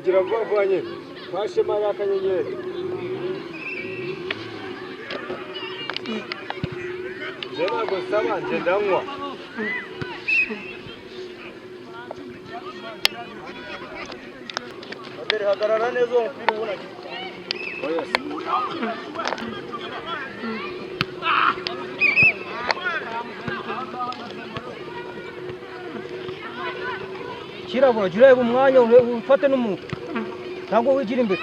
gira vuba vuba nyine twashema y'akanyenyeri njye ntabwo nsaba njye ndanywa Abere hagarara neza uwo mupira ubona kirabura jureba umwanya ufate n'umuntu ntabwo wigira imbere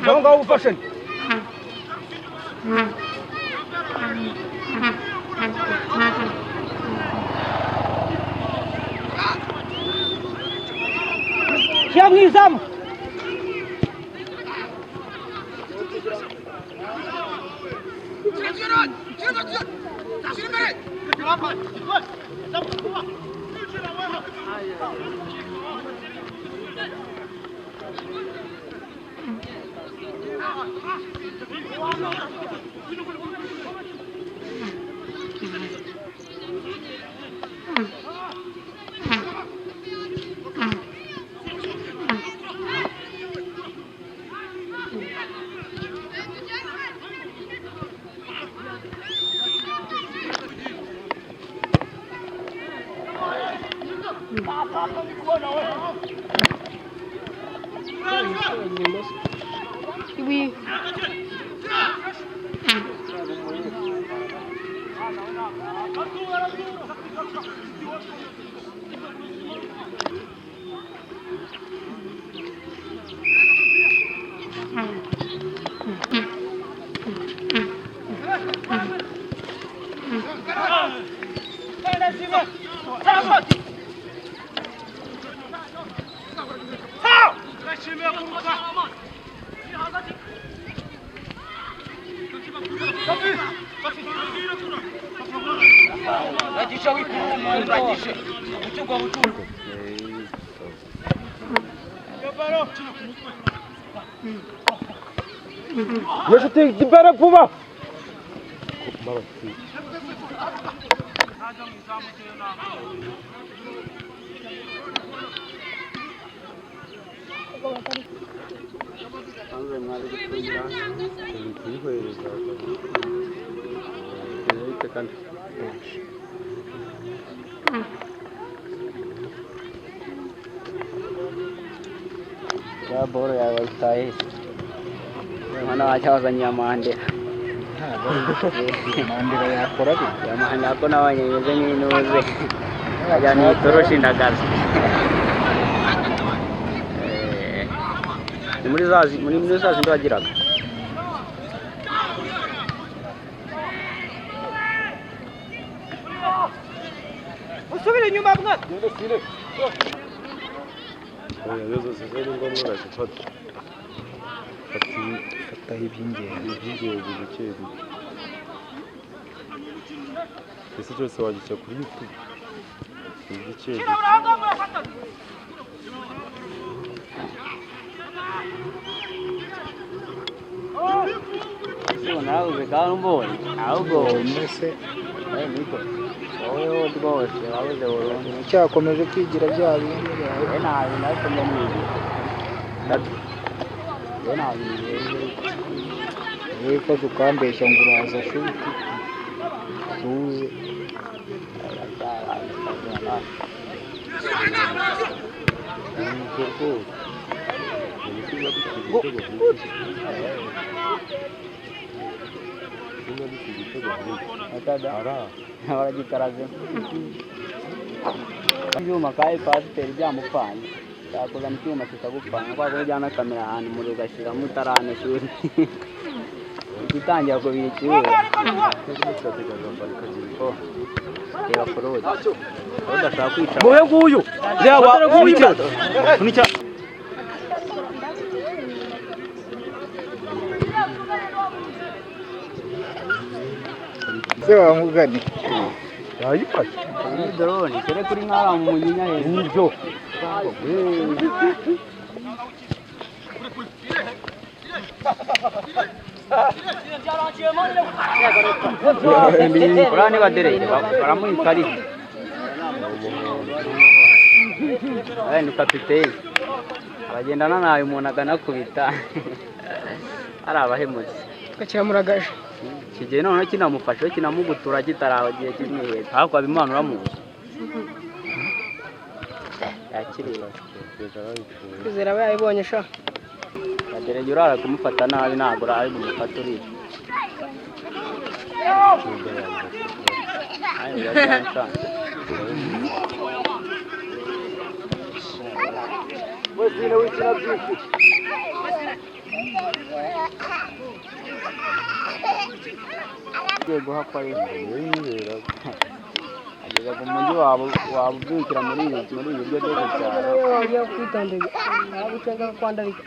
ngaho ngaho ufashe shyira mu izamu Oui. Deixa eu ter para puma. Ya bora ya wasai. Mana aja wazanya mande. Mande ya koradi. Ya mahali ako na wanya yezeni inuze. Aja ni toroshi ndagazi. Muri zazi ndo agiraga. Usubire nyuma mwana. Ndio sile. Yezo sasa ngombwa gashifata. Fata ibyingenzi bike. Ese cyose wagica kuri YouTube. Ibike. Sio nao bekao mboni. Ahubwo Mese niko. Oyo rwose wabuze burundu. cyakomeje kwigira bya bindi. Nabi nasomye nibi. Ko tukambeshya ngo uraza shuti. Tuze. Baragikaraze ibyuma kayi pasiteri byamupfanye yakoza mu cyuma kitagupfana kwa kujyana kamera ahantu muri ugashyiramo utarane shuri igitangira kubikiwe reba forode udashaka kwica Muhe nguyu. Reba unica. Se wamugani. Yayifashe. Ni drone kere kuri nkara mu munyinya hejuru Nibyo. Urani badereye baramuhita ari ni kapiteni abagendana nawe umuntu aganakubita ari abahemutse tukakiramuragaje iki gihe noneho kinamufashe kinamugutura kitaragiye kimwiheza ariko abimana uramuzi yakiriye kwizera aba yayibonye sha kaderege urara kumufata nabi ntabwo ari bumufata uriya guhakwa ageza ku mujyi wabubyukira muri ibi biryo byo gucyara wagiye kwitondera ntabwo ucenga kwandarika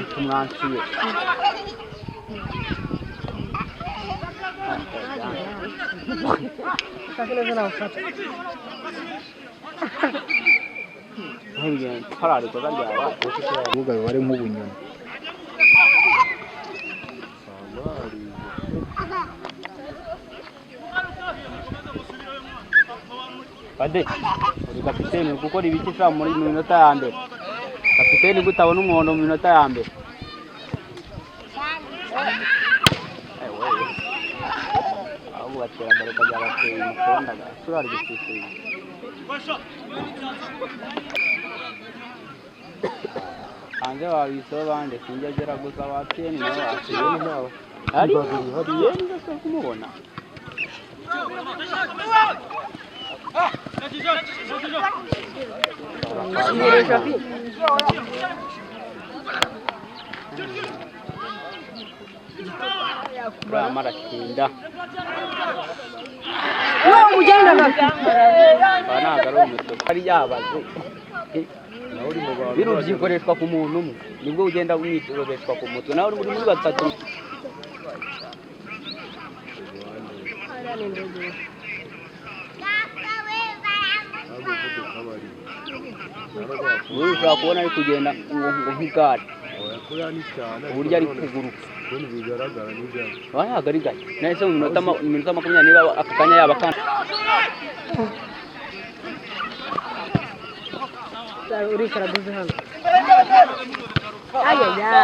tumwansiye parariko karyaba uvuga bari nk'ubunyoni Pade uri kapiteni uri gukora ibiki sha muri minota ya mbere kapiteni gutabona umuhondo mu minota ya mbere aho batera bareka byabateye umukondaga turari gusisira hanze wabiso bande sinjagera gusa bateni nawe akiyeni nawe ari hari ndetse kumubona Maratinda ari yabaze birubyikoreshwa ku muntu umwe nibwo ugenda umwitoreshwa ku mutwe nawe uri muri batatu wowe ushobora kubona ari kugenda ngo nk'igare uburyo ari kuguruka wayagariganye nahise mu minota 20 niba aka kanya yaba kandi uri karabuze hano ayaya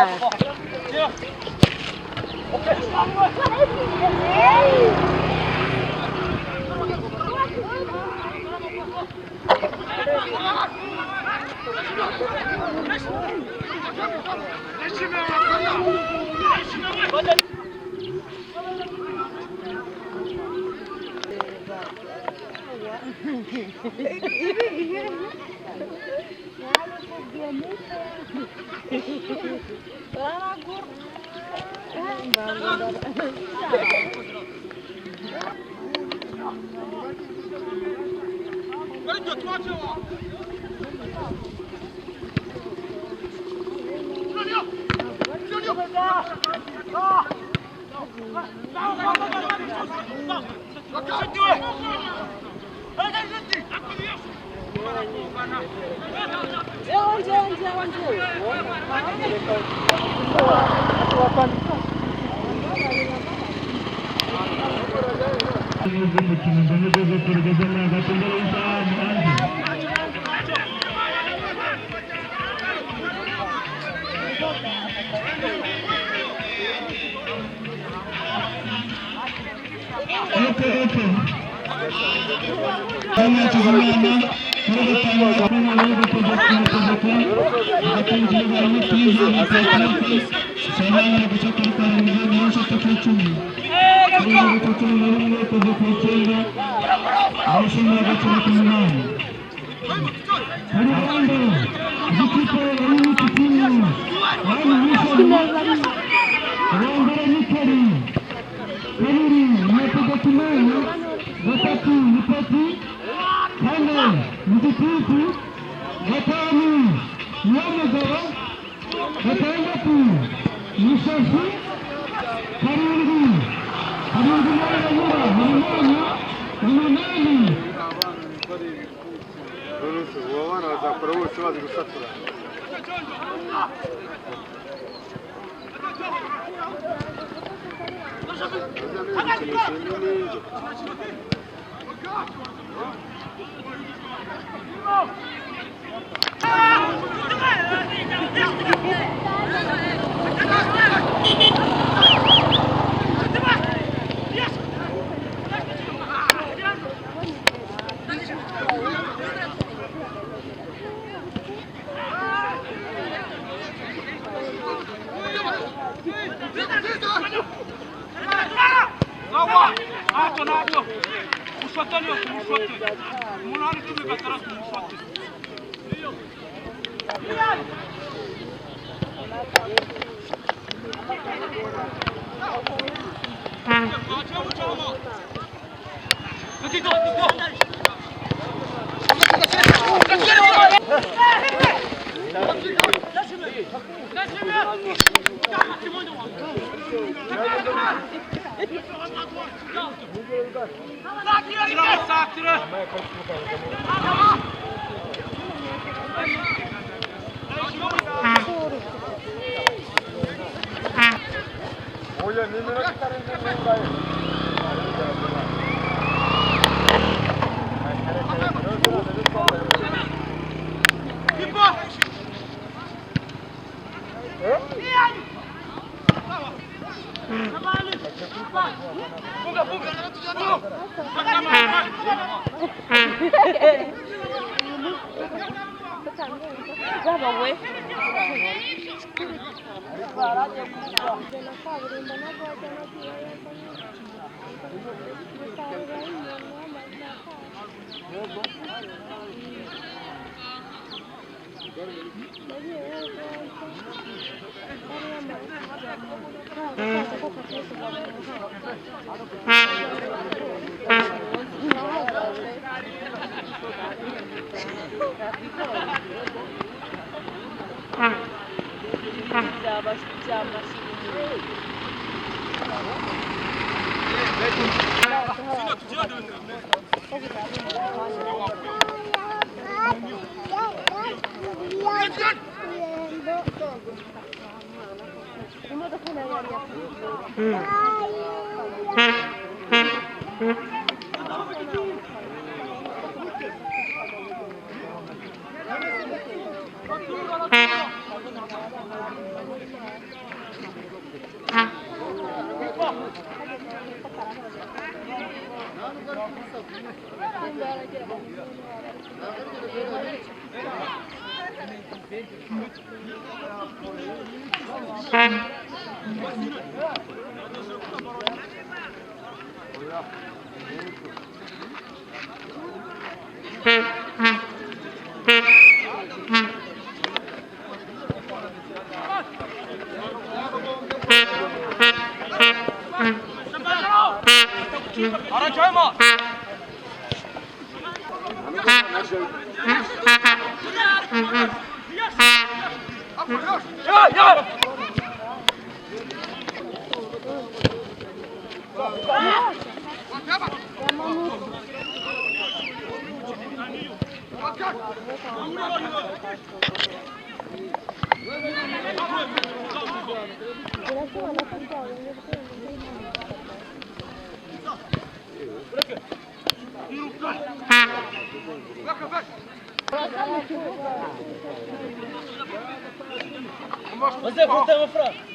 Você volta uma frase.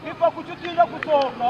Nipa kuchutiza kutoka.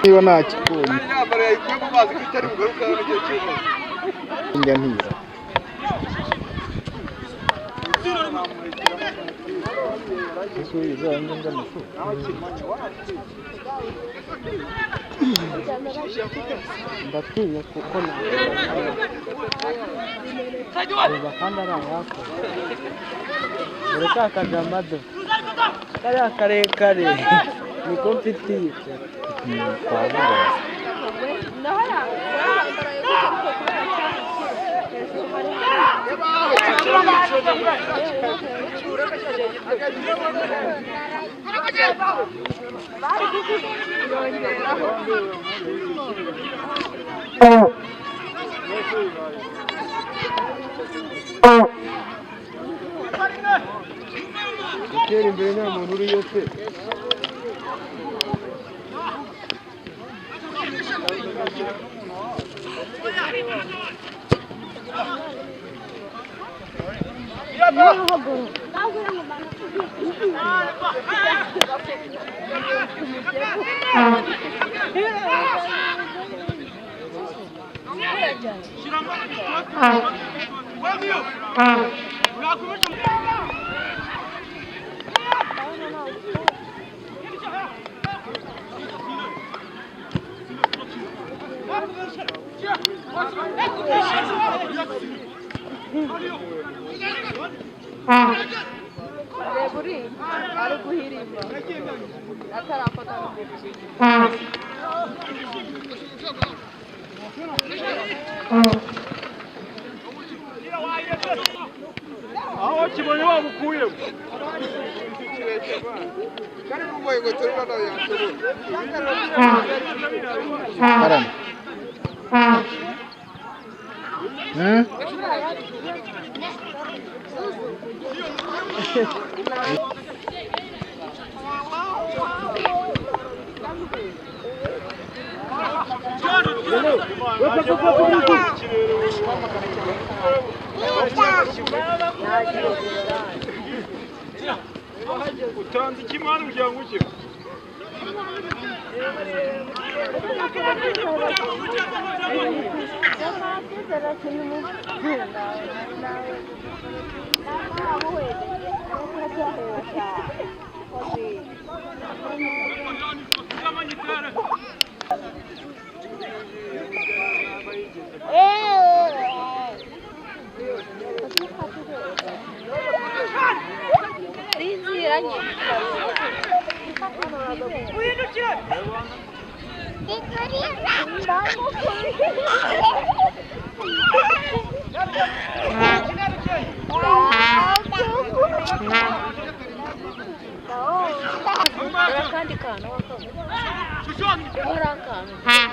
niba nta kibonye njya ntira ndatinya kuko nawe kandi ari ayako dore ka kajamado kariya karekare niko mfitiye gutera imbere nta muntu uriyo se ari guhirimba atarafata aho kibonye bamukuye kari kumoye ngo turi bana karame utanze ikimana kugira ngo uke kandi kana warakana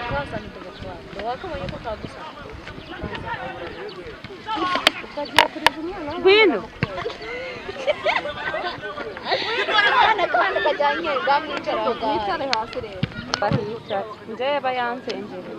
kasani tugashwara wakamanye ko kagusa ukagiye kuri umwana ngwino kana kajyanye gamwicara hasi rero bahica nje bayansengera